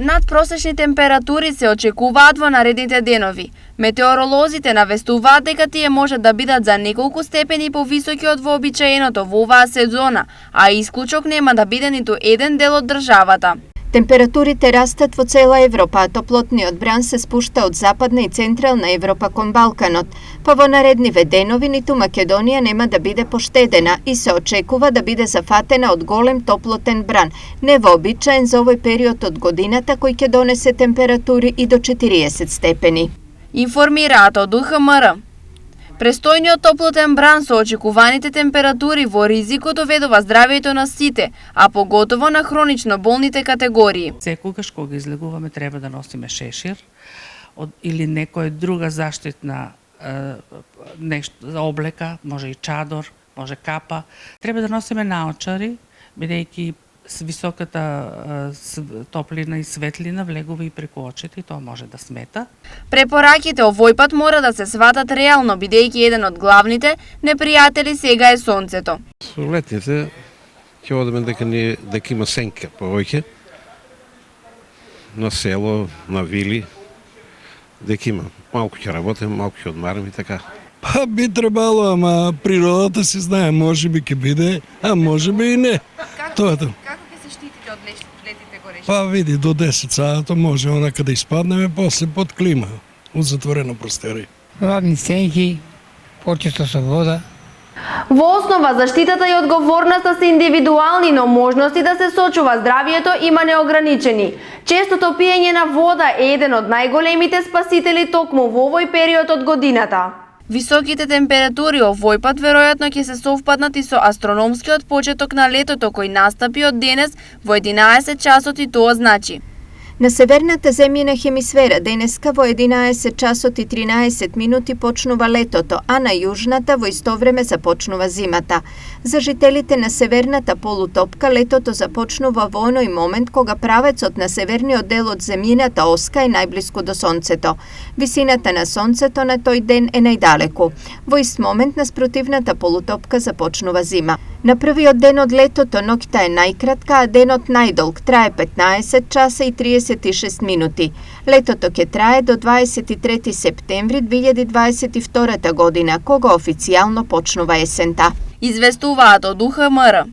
Надпросечни температури се очекуваат во наредните денови. Метеоролозите навестуваат дека тие може да бидат за неколку степени повисоки од вообичаеното во оваа сезона, а исклучок нема да биде ниту еден дел од државата. Температурите растат во цела Европа, а топлотниот бран се спушта од западна и централна Европа кон Балканот, па во наредниве денови ниту Македонија нема да биде поштедена и се очекува да биде зафатена од голем топлотен бран, невообичаен за овој период од годината кој ќе донесе температури и до 40 степени. Информираат од УХМР. Престојниот топлотен бран со очекуваните температури во ризико доведува здравјето на сите, а поготово на хронично болните категории. Секогаш кога излегуваме треба да носиме шешир или некоја друга заштитна нешто за облека, може и чадор, може капа. Треба да носиме наочари, бидејќи високата топлина и светлина влегува и преку очите и тоа може да смета. Препораките овој пат мора да се сватат реално, бидејќи еден од главните непријатели сега е сонцето. Со летните ќе одиме дека има сенка повеќе на село, на вили, дека има. Малку ќе работиме, малку ќе одмараме и така. Па би требало, ама природата се знае, може би ќе биде, а може би и не. Тоа е тоа. Како ќе се штитите од летите горешки? Па види, до 10 сата може онака да испаднеме, после под клима, у затворено просторие. Ладни сенки, почесто со вода. Во основа, заштитата и одговорноста се индивидуални, но можности да се сочува здравието има неограничени. Честото пиење на вода е еден од најголемите спасители токму во овој период од годината. Високите температури овој пат веројатно ќе се совпаднат и со астрономскиот почеток на летото кој настапи од денес во 11 часот и тоа значи. На северната земјина хемисфера денеска во 11 часот и 13 минути почнува летото, а на јужната во исто време започнува зимата. За жителите на северната полутопка летото започнува во оној момент кога правецот на северниот дел од земјината оска е најблиску до сонцето. Висината на сонцето на тој ден е најдалеку. Во ист момент на спротивната полутопка започнува зима. На првиот ден од летото ноќта е најкратка, а денот најдолг, трае 15 часа и 36 минути. Летото ќе трае до 23 септември 2022 година, кога официјално почнува есента. Известуваат од УХМР.